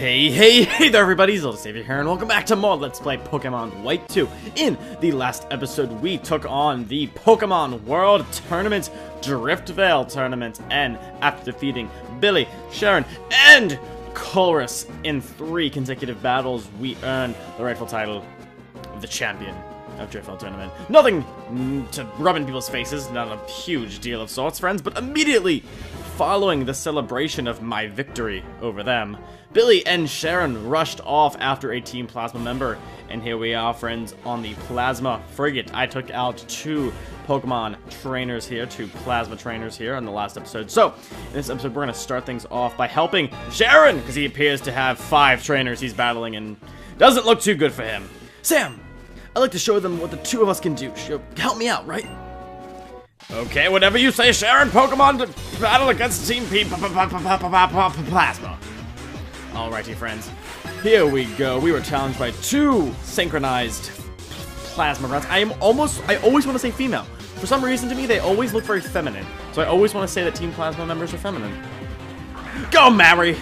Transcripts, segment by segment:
Hey there everybody, Zinzolin here, and welcome back to more Let's Play Pokemon White 2. In the last episode, we took on the Pokemon World Tournament, Driftvale Tournament, and after defeating Billy, Sharon, and Colress in 3 consecutive battles, we earned the rightful title of the champion of Driftvale Tournament. Nothing to rub in people's faces, not a huge deal of sorts, friends, but immediately following the celebration of my victory over them, Billy and Sharon rushed off after a Team Plasma member, and here we are, friends, on the Plasma Frigate. I took out 2 Pokemon trainers here, 2 Plasma trainers here in the last episode. So, in this episode, we're going to start things off by helping Sharon, because he appears to have 5 trainers he's battling, and doesn't look too good for him. Sam, I'd like to show them what the 2 of us can do. Help me out, right? Okay, whatever you say, Sharon. Pokemon to battle against Team Plasma. Alrighty, friends. Here we go. We were challenged by 2 synchronized plasma runs. I always want to say female. For some reason to me, they always look very feminine. So I always want to say that Team Plasma members are feminine. Go, Mary!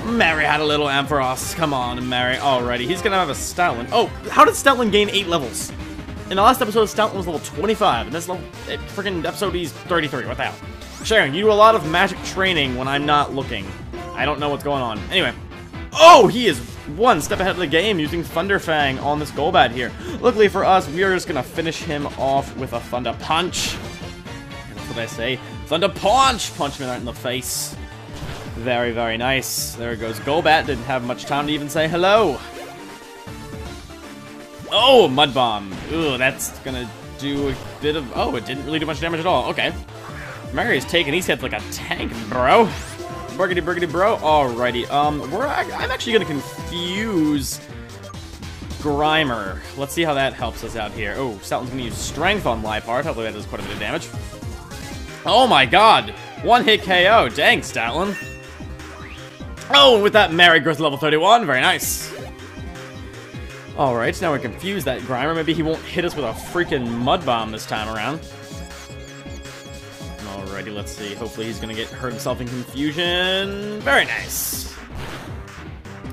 Mary had a little Ampharos. Come on, Mary. Alrighty, he's gonna have a Stoutland. Oh, how did Stoutland gain 8 levels? In the last episode, Stoutland was level 25, and this level, freaking episode, he's 33. What the hell? Sharon, you do a lot of magic training when I'm not looking. I don't know what's going on. Anyway. Oh, he is 1 step ahead of the game using Thunder Fang on this Golbat here. Luckily for us, we are just going to finish him off with a Thunder Punch. That's what I say. Thunder Punch! Punch him right in the face. Very, very nice. There it goes. Golbat didn't have much time to even say hello. Oh, Mud Bomb. Ooh, that's going to do a bit of... Oh, it didn't really do much damage at all. Okay. Mary's taking these hits like a tank, bro. Burgity burgity bro. Alrighty. I'm actually gonna confuse Grimer. Let's see how that helps us out here. Oh, Stoutland's gonna use Strength on Liepard. Hopefully that does quite a bit of damage. Oh my god! 1-hit KO. Dang, Stoutland. Oh, and with that, Mary goes to level 31. Very nice. Alright, now we're confused that Grimer. Maybe he won't hit us with a freaking Mud Bomb this time around. Alrighty, let's see. Hopefully he's gonna get hurt himself in confusion. Very nice.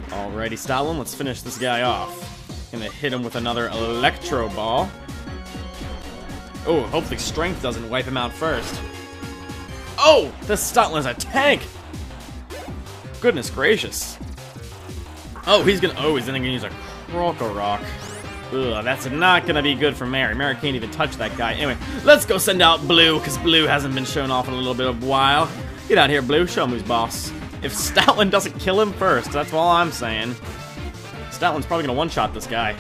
Alrighty, Stoutland, let's finish this guy off. Gonna hit him with another Electro Ball. Oh, hopefully Strength doesn't wipe him out first. Oh, this Stoutland's a tank! Goodness gracious. Oh, he's then gonna use a Krokorok. Ugh, that's not gonna be good for Mary. Mary can't even touch that guy. Anyway, let's go send out Blue, because Blue hasn't been shown off in a little bit of a while. Get out here, Blue. Show him who's boss. If Stoutland doesn't kill him first, that's all I'm saying. Stoutland's probably gonna one-shot this guy.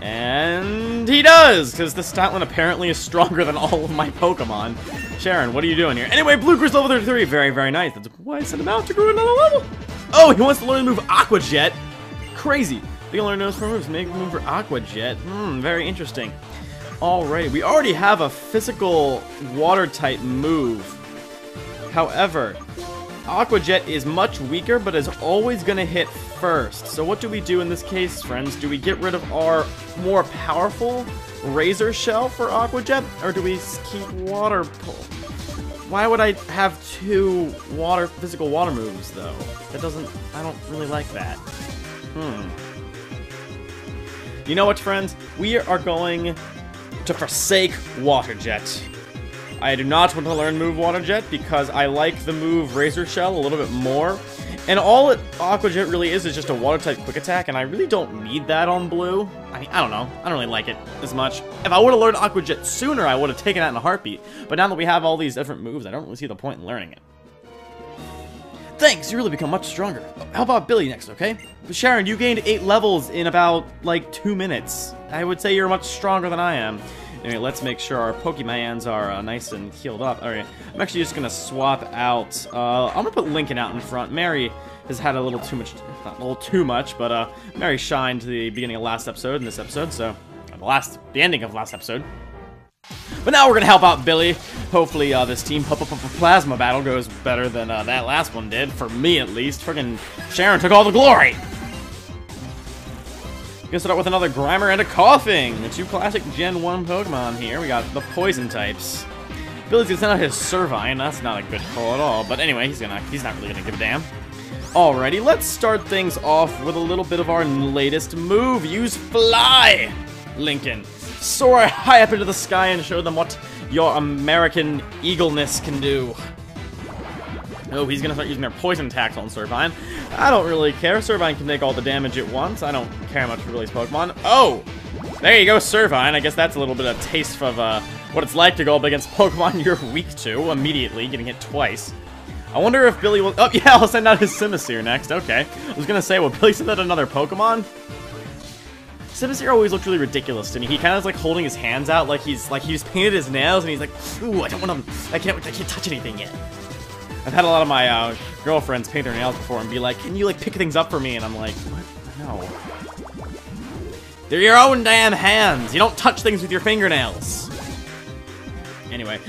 And he does, because the Stoutland apparently is stronger than all of my Pokemon. Sharon, what are you doing here? Anyway, Blue grows level 33. Very, very nice. That's why I sent him out to grow another level. Oh, he wants to learn the move Aqua Jet. Crazy. The only knows for moves. Make a move for Aqua Jet. Very interesting. Alright, we already have a physical water type move. However, Aqua Jet is much weaker, but is always going to hit first. So what do we do in this case, friends? Do we get rid of our more powerful Razor Shell for Aqua Jet, or do we keep Water Pull? Why would I have 2 physical water moves, though? I don't really like that. You know what, friends? We are going to forsake Water Jet. I do not want to learn move Water Jet because I like the move Razor Shell a little bit more. And all Aqua Jet really is just a water-type quick attack, and I really don't need that on Blue. I don't know. I don't really like it as much. If I would have learned Aqua Jet sooner, I would have taken that in a heartbeat. But now that we have all these different moves, I don't really see the point in learning it. Thanks, you really become much stronger. How about Billy next, okay? Sharon, you gained 8 levels in about, like, 2 minutes. I would say you're much stronger than I am. Anyway, let's make sure our Pokemons are nice and healed up. Alright, I'm actually just gonna swap out, I'm gonna put Lincoln out in front. Mary has had a little too much, not a little too much, but Mary shined the beginning of last episode and this episode, so, the ending of last episode. But now we're gonna help out Billy. Hopefully, this Team Plasma battle goes better than that last one did, for me at least. Friggin' Sharon took all the glory! Gonna start out with another Grimer and a Coughing. The 2 classic Gen 1 Pokemon here. We got the poison types. Billy's gonna send out his Servine. That's not a good call at all. But anyway, he's not really gonna give a damn. Alrighty, let's start things off with a little bit of our latest move. Use Fly, Lincoln. Soar high up into the sky and show them what your American eagleness can do. Oh, he's gonna start using their poison attacks on Servine. I don't really care. Servine can take all the damage at once. I don't care much for these Pokemon. Oh! There you go, Servine. I guess that's a little bit of taste of what it's like to go up against Pokemon you're weak to, immediately, getting hit twice. I wonder if Billy will... Oh, yeah, I'll send out his Simisear next. Okay. I was gonna say, will Billy send out another Pokemon? Simisear always looked really ridiculous to me. He kind of is like holding his hands out like he's painted his nails, and he's like, ooh, I don't want to... I can't touch anything yet. I've had a lot of my girlfriends paint their nails before and be like, can you like pick things up for me? And I'm like, what? No. They're your own damn hands. You don't touch things with your fingernails. Anyway,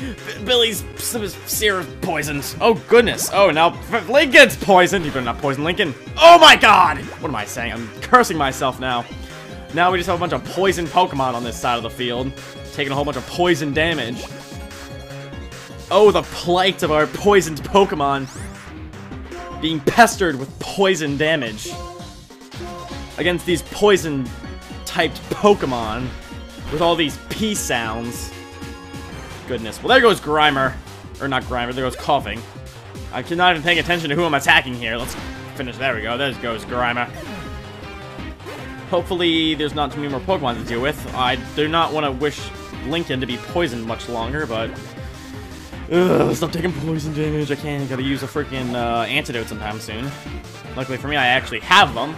Billy's Simisear poisoned. Oh goodness. Oh, now Lincoln's poisoned. You better not poison Lincoln. Oh my god! What am I saying? I'm cursing myself now. Now we just have a bunch of poisoned Pokemon on this side of the field, taking a whole bunch of poison damage. Oh, the plight of our poisoned Pokemon being pestered with poison damage against these poison-typed Pokemon with all these P sounds. Goodness. Well, there goes Grimer. Or not Grimer, there goes Coughing. I'm not even paying attention to who I'm attacking here. Let's finish. There we go. There goes Grimer. Hopefully, there's not too many more Pokemon to deal with. I do not want to wish Lincoln to be poisoned much longer, but... Ugh, stop taking poison damage. I can't. Gotta use a freaking antidote sometime soon. Luckily for me, I actually have them.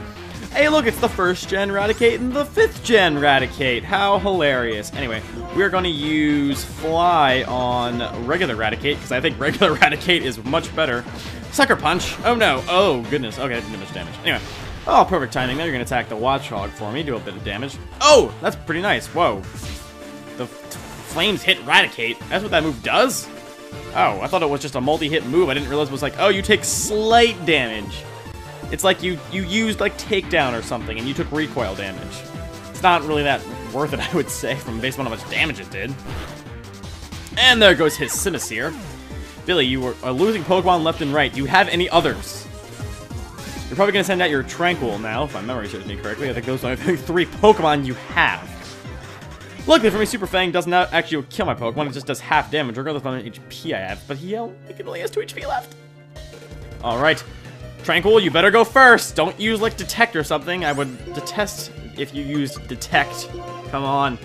Hey, look, it's the 1st gen Raticate and the 5th gen Raticate. How hilarious. Anyway, we're gonna use Fly on regular Raticate, because I think regular Raticate is much better. Sucker Punch. Oh no. Oh, goodness. Okay, I didn't do much damage. Anyway. Oh, perfect timing. Now you're gonna attack the Watchog for me, do a bit of damage. Oh, that's pretty nice. Whoa. The flames hit Raticate. That's what that move does? Oh, I thought it was just a multi-hit move. I didn't realize it was like, oh, you take slight damage. It's like you used, like, Takedown or something, and you took recoil damage. It's not really that worth it, I would say, based on how much damage it did. And there goes his Simisear. Billy, you are losing Pokemon left and right. Do you have any others? You're probably going to send out your Tranquil now, if my memory serves me correctly. I think those are the 3 Pokemon you have. Luckily for me, Super Fang does not actually kill my Pokemon, it just does half damage, regardless of how much HP I have. But he only has 2 HP left. Alright. Tranquil, you better go first! Don't use, like, Detect or something. I would detest if you used Detect. Come on.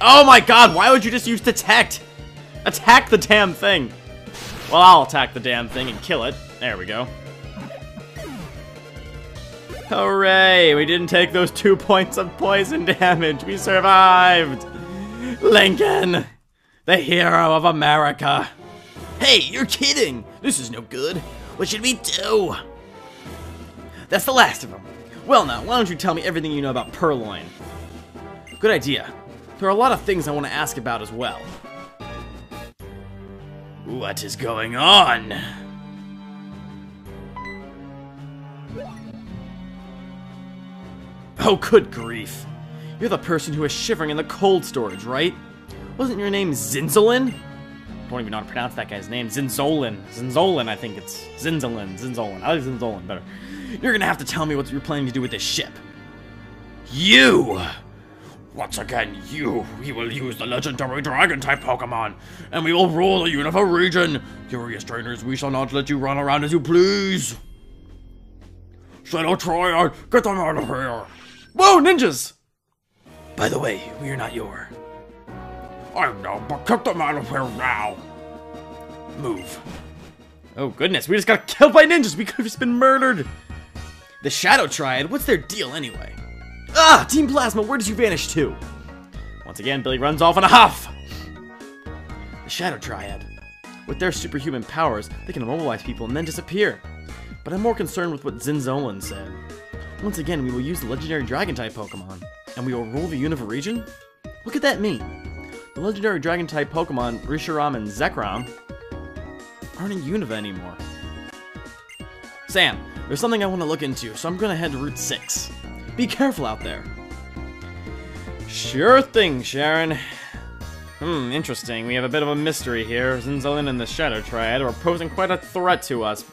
Oh my god, why would you just use Detect? Attack the damn thing! Well, I'll attack the damn thing and kill it. There we go. Hooray! We didn't take those 2 points of poison damage. We survived! Lincoln! The hero of America! Hey, you're kidding! This is no good. What should we do? That's the last of them. Well now, why don't you tell me everything you know about Purloin? Good idea. There are a lot of things I want to ask about as well. What is going on? Oh, good grief. You're the person who is shivering in the cold storage, right? Wasn't your name Zinzolin? I don't even know how to pronounce that guy's name. Zinzolin. Zinzolin, I think it's. Zinzolin. Zinzolin. I like Zinzolin better. You're gonna have to tell me what you're planning to do with this ship. You! Once again, we will use the legendary Dragon-type Pokemon, and we will rule the Unova region. Curious trainers, we shall not let you run around as you please. Shadow Triad, get them out of here! Whoa, ninjas! By the way, we are not your... I know, but get them out of here now! Move. Oh goodness, we just got killed by ninjas! We could have just been murdered! The Shadow Triad, what's their deal anyway? Ah! Team Plasma, where did you vanish to? Once again, Billy runs off in a huff! The Shadow Triad. With their superhuman powers, they can immobilize people and then disappear. But I'm more concerned with what Zinzolin said. Once again, we will use the legendary Dragon-type Pokemon, and we will rule the Unova region? What could that mean? The legendary Dragon-type Pokemon, Reshiram and Zekrom, aren't in Unova anymore. Sam, there's something I want to look into, so I'm gonna head to Route 6. Be careful out there. Sure thing, Sharon. Interesting. We have a bit of a mystery here. Zinzolin and the Shadow Triad are posing quite a threat to us.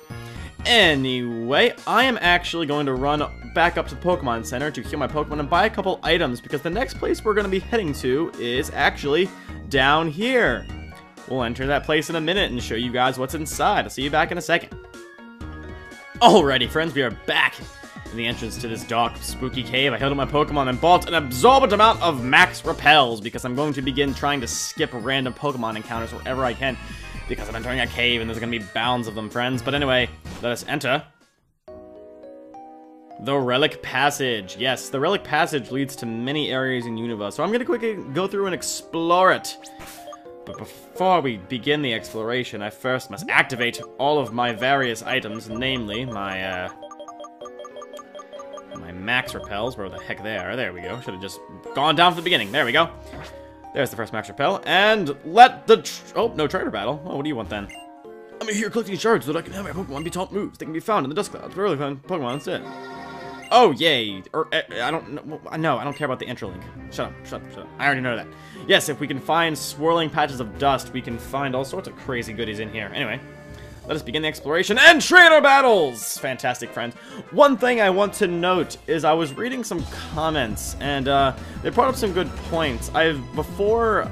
Anyway, I am actually going to run back up to the Pokemon Center to heal my Pokemon and buy a couple items, because the next place we're going to be heading to is actually down here. We'll enter that place in a minute and show you guys what's inside. I'll see you back in a second. Alrighty, friends, we are back in the entrance to this dark, spooky cave. I healed up my Pokemon and bought an absorbent amount of max repels, because I'm going to begin trying to skip random Pokemon encounters wherever I can, because I'm entering a cave and there's going to be bounds of them, friends. But anyway, let us enter the Relic Passage. Yes, the Relic Passage leads to many areas in NinBuzz, so I'm going to quickly go through and explore it. But before we begin the exploration, I first must activate all of my various items, namely my max repels. Where the heck they are? There we go. Should have just gone down from the beginning. There we go. There's the first max repel, and let the oh, no trainer battle. Oh, what do you want then? I'm here collecting shards so that I can have my Pokemon be taught moves. They can be found in the dust clouds. Really fun Pokemon instead. Oh, yay. Or, I don't know. No, I don't care about the Interlink. Shut up, shut up, shut up. I already know that. Yes, if we can find swirling patches of dust, we can find all sorts of crazy goodies in here. Anyway, let us begin the exploration and trainer battles! Fantastic, friends. One thing I want to note is I was reading some comments, and they brought up some good points. Before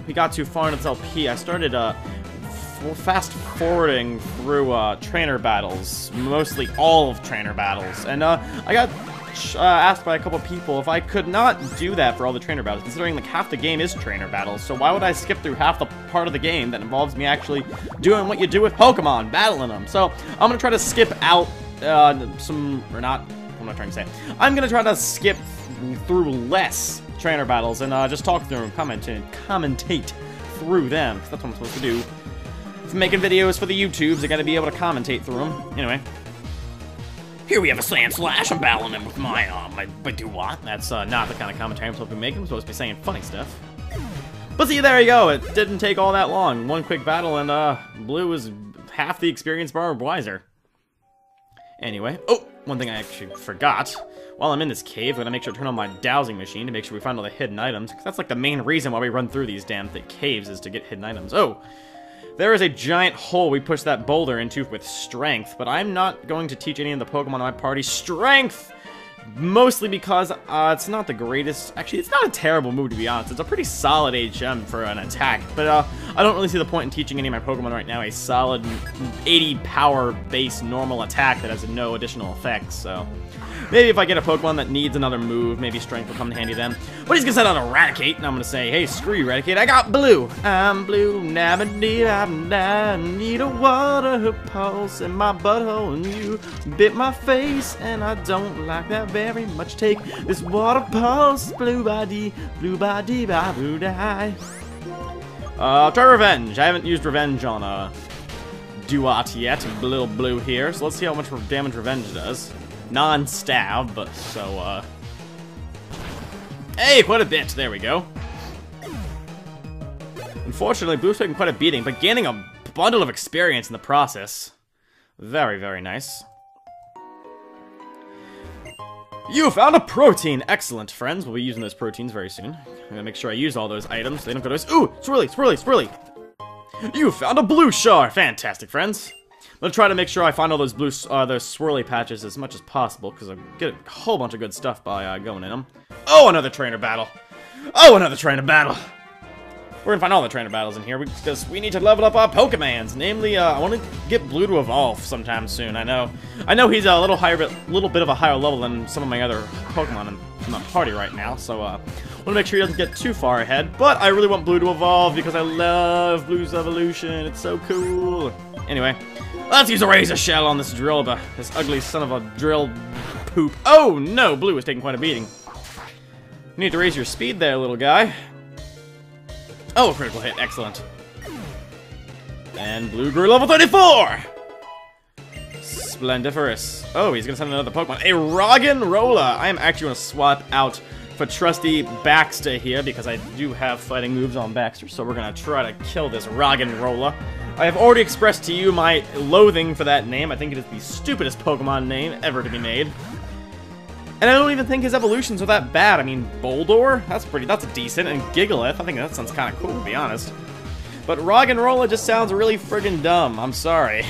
we got too far into this LP, I started fast-forwarding through trainer battles, mostly all of trainer battles, and I got asked by a couple people if I could not do that for all the trainer battles, considering like half the game is trainer battles, so why would I skip through half the part of the game that involves me actually doing what you do with Pokemon, battling them? So I'm gonna try to skip out I'm not trying to say. I'm gonna try to skip through less trainer battles and just talk through them, commentate through them, because that's what I'm supposed to do. If I'm making videos for the YouTubes, I gotta be able to commentate through them. Anyway. Here we have a Slam Slash. I'm battling him with my do-what. That's not the kind of commentary I'm supposed to be making. I'm supposed to be saying funny stuff. But see, there you go. It didn't take all that long. One quick battle, and Blue was half the experience bar wiser. Anyway. Oh, one thing I actually forgot. While I'm in this cave, I'm gonna make sure to turn on my dowsing machine to make sure we find all the hidden items. Because that's like the main reason why we run through these damn thick caves, is to get hidden items. Oh! There is a giant hole we push that boulder into with strength, but I'm not going to teach any of the Pokemon in my party strength! Mostly because it's not the greatest. Actually, it's not a terrible move, to be honest. It's a pretty solid HM for an attack, but I don't really see the point in teaching any of my Pokemon right now a solid 80 power base normal attack that has no additional effects, so maybe if I get a Pokemon that needs another move, maybe Strength will come in handy then. But he's gonna send out Eradicate, and I'm gonna say, hey, screw you, Eradicate, I got Blue! I'm blue, I need a water pulse in my butthole, and you bit my face, and I don't like that very much. Take this water pulse, blue body, blue die. Try Revenge. I haven't used Revenge on, Duat yet, little Blue here, so let's see how much damage Revenge does. Non-stab, but so, hey, quite a bit. There we go. Unfortunately, Blue's taking quite a beating, but gaining a bundle of experience in the process. Very, very nice. You found a protein! Excellent, friends. We'll be using those proteins very soon. I'm gonna make sure I use all those items so they don't go to waste. Ooh! Swirly, swirly, swirly! You found a blue shard! Fantastic, friends. I'm gonna try to make sure I find all those those swirly patches as much as possible, because I get a whole bunch of good stuff by going in them. Oh, another trainer battle! Oh, another trainer battle! We're gonna find all the trainer battles in here, because we need to level up our Pokemons. Namely, I want to get Blue to evolve sometime soon. I know he's a little bit of a higher level than some of my other Pokemon in the party right now, so I want to make sure he doesn't get too far ahead. But I really want Blue to evolve because I love Blue's evolution. It's so cool. Anyway, let's use a Razor Shell on this Drillbur, this ugly son of a drill poop. Oh no, Blue is taking quite a beating. You need to raise your speed there, little guy. Oh, critical hit, excellent. And Blue grew level 34! Splendiferous. Oh, he's gonna send another Pokemon. A Roggenrola! I am actually gonna swap out for trusty Baxter here, because I do have fighting moves on Baxter, so we're gonna try to kill this Roggenrola. I have already expressed to you my loathing for that name. I think it is the stupidest Pokemon name ever to be made. And I don't even think his evolutions are that bad. I mean, Boldore? That's decent. And Gigalith, I think that sounds kind of cool, to be honest. But Roggenrola just sounds really friggin' dumb. I'm sorry.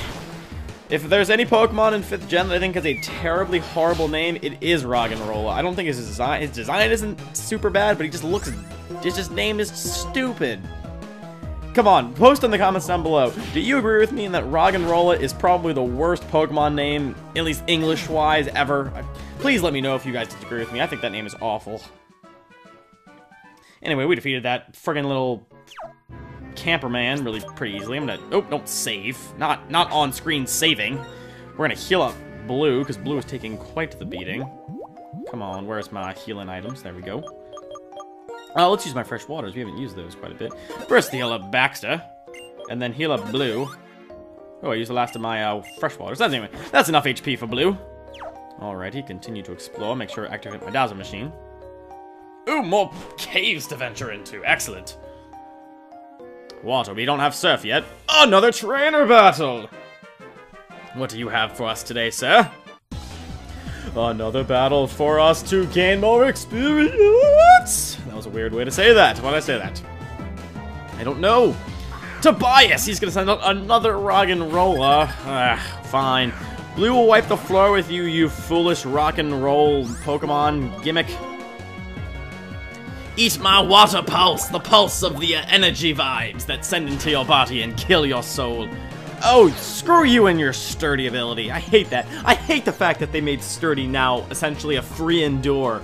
If there's any Pokemon in 5th gen that I think has a terribly horrible name, it is Roggenrola. I don't think his design isn't super bad, but his name is stupid. Come on, post in the comments down below. Do you agree with me in that Roggenrola is probably the worst Pokemon name, at least English-wise, ever? Please let me know if you guys disagree with me. I think that name is awful. Anyway, we defeated that friggin' little camper man really pretty easily. I'm gonna... Oh, don't save. Not on-screen saving. We're gonna heal up Blue, because Blue is taking quite the beating. Come on, where's my healing items? There we go. Let's use my fresh waters. We haven't used those quite a bit. First heal up Baxter, and then heal up Blue. Oh, I used the last of my fresh waters. Anyway, that's enough HP for Blue. Alrighty, continue to explore. Make sure to activate my Dazzle machine. Ooh, more caves to venture into. Excellent. Water, we don't have Surf yet. Another trainer battle! What do you have for us today, sir? Another battle for us to gain more experience! That was a weird way to say that. Why did I say that? I don't know. Tobias! He's gonna send out another Roggenrola. Fine. Blue will wipe the floor with you, you foolish rock and roll Pokemon gimmick. Eat my water pulse, the pulse of the energy vibes that send into your body and kill your soul. Oh, screw you and your sturdy ability. I hate that. I hate the fact that they made sturdy now essentially a free endure.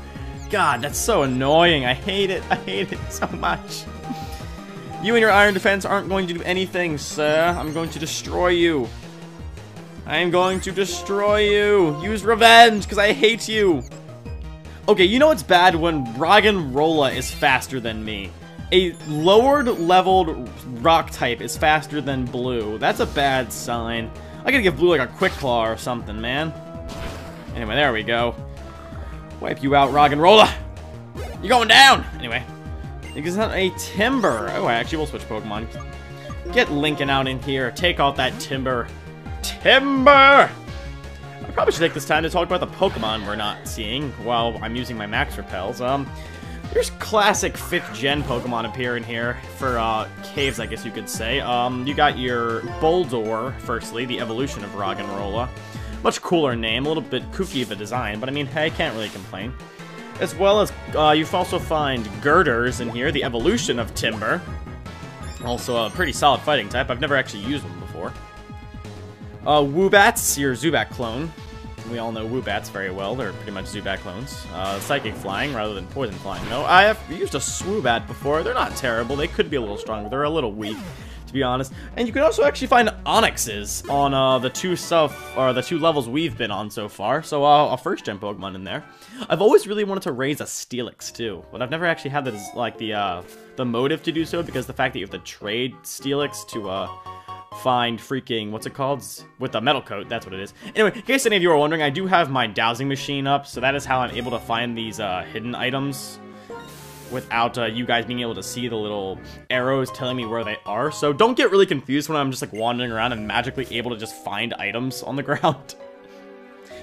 God, that's so annoying. I hate it. I hate it so much. You and your iron defense aren't going to do anything, sir. I'm going to destroy you. I am going to destroy you. Use revenge, because I hate you. Okay, you know it's bad when Roggenrola is faster than me. A lowered leveled rock type is faster than Blue. That's a bad sign. I gotta give Blue like a Quick Claw or something, man. Anyway, there we go. Wipe you out, Roggenrola. You're going down. Anyway, it's not a Timber. Oh, I actually will switch Pokemon. Get Lincoln out in here. Take out that Timber. Timber! I probably should take this time to talk about the Pokemon we're not seeing while I'm using my Max Repels. There's classic 5th gen Pokemon appearing here for caves, I guess you could say. You got your Boldore, firstly, the evolution of Roggenrola. Much cooler name, a little bit kooky of a design, but I mean, hey, I can't really complain. As well as, you also find Girders in here, the evolution of Timber. Also a pretty solid fighting type. I've never actually used one before. Woobats, your Zubat clone. We all know Woobats very well. They're pretty much Zubat clones. Psychic Flying rather than Poison Flying, though. I have used a Swoobat before. They're not terrible. They could be a little stronger. They're a little weak, to be honest. And you can also actually find Onyxes on the two levels we've been on so far. So a first-gen Pokemon in there. I've always really wanted to raise a Steelix too, but I've never actually had the motive to do so because the fact that you have to trade Steelix to find freaking, what's it called? With the metal coat, that's what it is. Anyway, in case any of you are wondering, I do have my dowsing machine up, so that is how I'm able to find these hidden items without you guys being able to see the little arrows telling me where they are. So don't get really confused when I'm just like wandering around and magically able to just find items on the ground.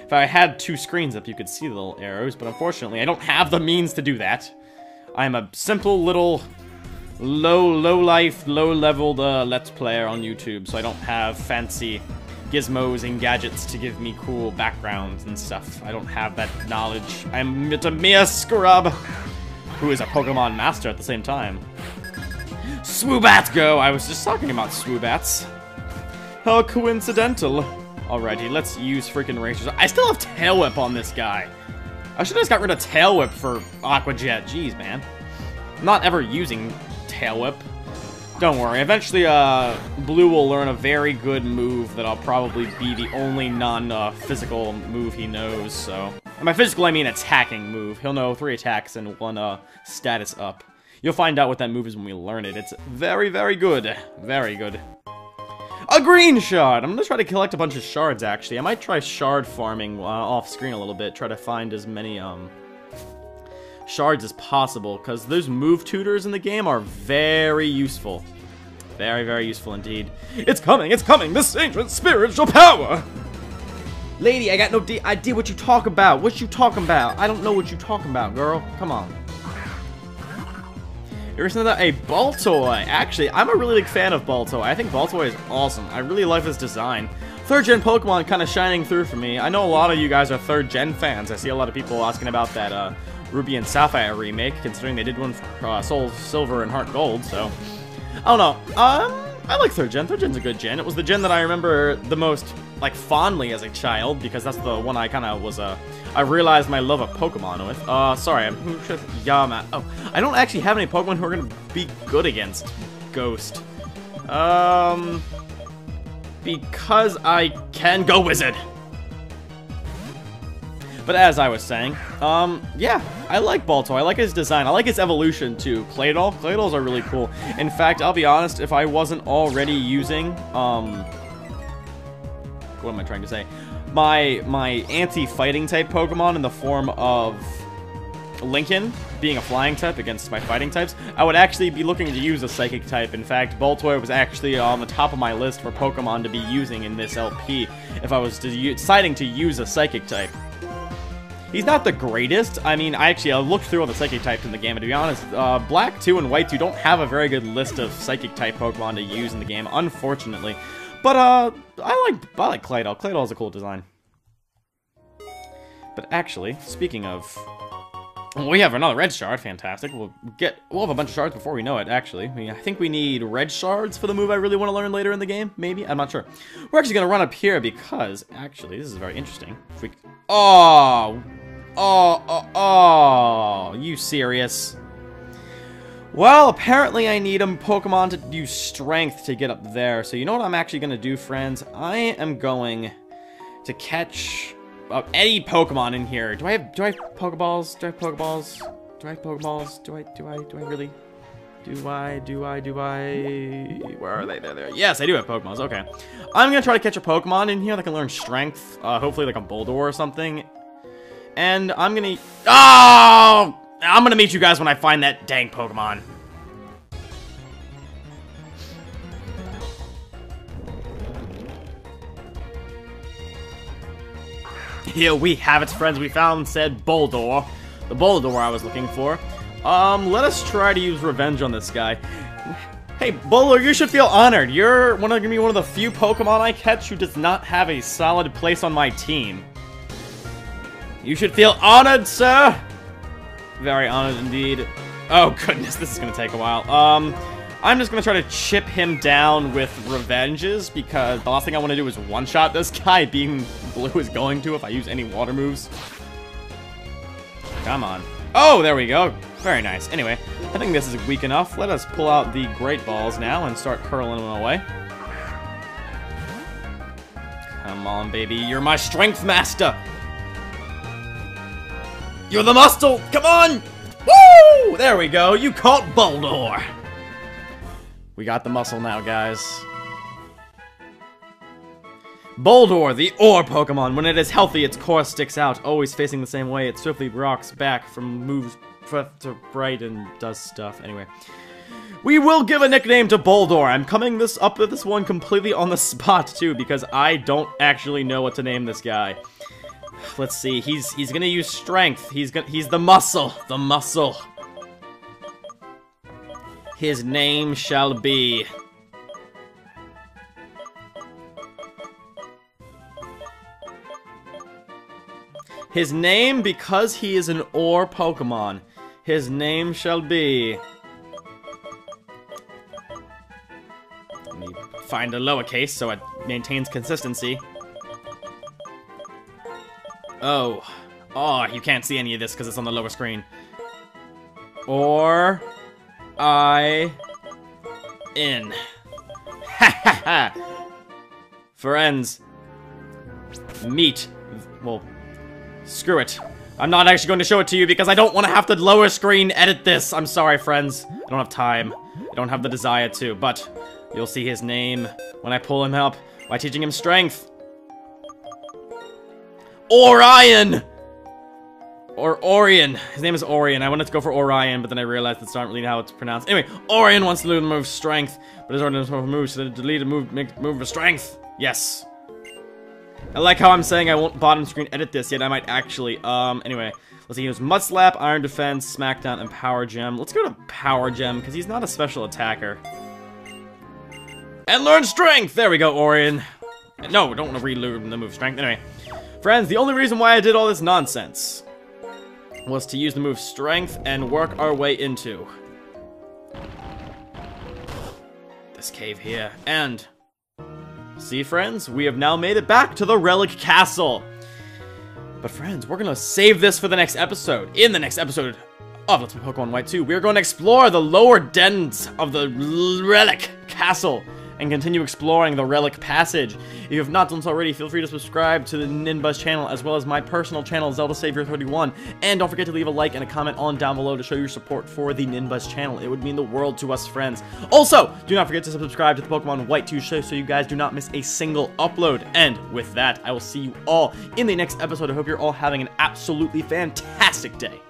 If I had two screens up, you could see the little arrows, but unfortunately, I don't have the means to do that. I'm a simple little low-life, low-leveled Let's Player on YouTube, so I don't have fancy gizmos and gadgets to give me cool backgrounds and stuff. I don't have that knowledge. I'm a mere scrub who is a Pokemon master at the same time. Swoobats go! I was just talking about Swoobats. How coincidental. Alrighty, let's use freaking Racers. I still have Tail Whip on this guy. I should have just got rid of Tail Whip for Aqua Jet. Jeez, man. I'm not ever using Tail Whip. Don't worry, eventually Blue will learn a very good move that'll probably be the only non-physical move he knows, so... And by physical, I mean attacking move. He'll know 3 attacks and 1 status up. You'll find out what that move is when we learn it. It's very, very good. Very good. A green shard! I'm gonna try to collect a bunch of shards, actually. I might try shard farming off-screen a little bit, try to find as many, shards as possible, because those move tutors in the game are very useful. Very, very useful indeed. It's coming! It's coming! This ancient spiritual power! Lady, I got no idea what you talk about. What you talking about? I don't know what you talking about, girl. Come on. Here's another, a Baltoy. Actually, I'm a really big fan of Baltoy. I think Baltoy is awesome. I really like his design. third gen Pokemon kind of shining through for me. I know a lot of you guys are third gen fans. I see a lot of people asking about that Ruby and Sapphire remake, considering they did one for Soul Silver and Heart Gold, so I don't know. I like third gen. Third gen's a good gen. It was the gen that I remember the most, like, fondly as a child, because that's the one I kind of was, I realized my love of Pokemon with. Sorry, I'm Yama. Oh, I don't actually have any Pokemon who are gonna be good against Ghost. Because I can go Wizard. But as I was saying, yeah, I like Balto. I like his design. I like his evolution, too. Claydol. Claydols are really cool. In fact, I'll be honest, if I wasn't already using, what am I trying to say? My anti-fighting type Pokemon in the form of Lincoln, being a flying type against my fighting types, I would actually be looking to use a psychic type. In fact, Baltoy was actually on the top of my list for Pokemon to be using in this LP if I was deciding to use a psychic type. He's not the greatest. I mean, I looked through all the psychic types in the game, and to be honest, Black 2 and White 2 don't have a very good list of psychic type Pokemon to use in the game, unfortunately. But I like Claydol. Claydol is a cool design. But actually, speaking of, we have another red shard. Fantastic. We'll have a bunch of shards before we know it. Actually, I think we need red shards for the move I really want to learn later in the game. Maybe, I'm not sure. We're actually gonna run up here because actually this is very interesting. If we, you serious? Well, apparently I need a Pokemon to use Strength to get up there. So you know what I'm actually going to do, friends? I am going to catch any Pokemon in here. Do I have Pokeballs? Do I have Pokeballs? Do I have Pokeballs? Do I really? Do I? Where are they? There. Yes, I do have Pokeballs. Okay. I'm going to try to catch a Pokemon in here that can learn Strength. Hopefully like a Bulldor or something. And I'm going to... Oh! I'm going to meet you guys when I find that dang Pokemon. Here we have it, friends. We found said Bulldor. The Bulldor I was looking for. Let us try to use revenge on this guy. Hey, Bulldor, you should feel honored. You're gonna be one of the few Pokemon I catch who does not have a solid place on my team. You should feel honored, sir. Very honored indeed. Oh, goodness, this is gonna take a while. I'm just gonna try to chip him down with revenges, because the last thing I want to do is one-shot this guy. Being blue is going to if I use any water moves. Come on. Oh, there we go. Very nice. Anyway, I think this is weak enough. Let us pull out the Great Balls now and start curling them away. Come on, baby. You're my Strength Master. You're the muscle! Come on! Woo! There we go. You caught Bulldor. We got the muscle now, guys. Bulldor, the ore Pokemon. When it is healthy, its core sticks out, always facing the same way. It swiftly rocks back from moves left to right and does stuff. Anyway. We will give a nickname to Bulldor. I'm coming up with this one completely on the spot, too, because I don't actually know what to name this guy. Let's see. He's gonna use Strength. He's the muscle. The muscle. His name shall be... His name, because he is an ore Pokemon, his name shall be... Let me find a lowercase so it maintains consistency. Oh, you can't see any of this because it's on the lower screen. Or... in. Ha ha ha! Friends. Meet. Well, screw it. I'm not actually going to show it to you because I don't want to have to lower screen edit this. I'm sorry, friends. I don't have time. I don't have the desire to, but you'll see his name when I pull him up by teaching him Strength. Orion! Or Orion. His name is Orion. I wanted to go for Orion, but then I realized that's not really how it's pronounced. Anyway, Orion wants to learn the move Strength, but his ordinance move, so delete a move, make move for Strength. Yes. I like how I'm saying I won't bottom screen edit this, yet I might actually. Anyway, let's see. He was Mud Slap, Iron Defense, Smackdown, and Power Gem. Let's go to Power Gem, because he's not a special attacker. And learn Strength! There we go, Orion. No, don't want to reload the move strength. Anyway, friends, the only reason why I did all this nonsense was to use the move strength and work our way into this cave here. And see, friends, we have now made it back to the Relic Castle. But friends, we're gonna save this for the next episode. In the next episode of Let's Play Pokemon White 2, we're going to explore the lower dens of the Relic Castle and continue exploring the Relic Passage. If you have not done so already, feel free to subscribe to the NinBuzz channel, as well as my personal channel, Zelda Savior 31. And don't forget to leave a like and a comment on down below to show your support for the NinBuzz channel. It would mean the world to us, friends. Also, do not forget to subscribe to the Pokemon White 2 show so you guys do not miss a single upload. And with that, I will see you all in the next episode. I hope you're all having an absolutely fantastic day.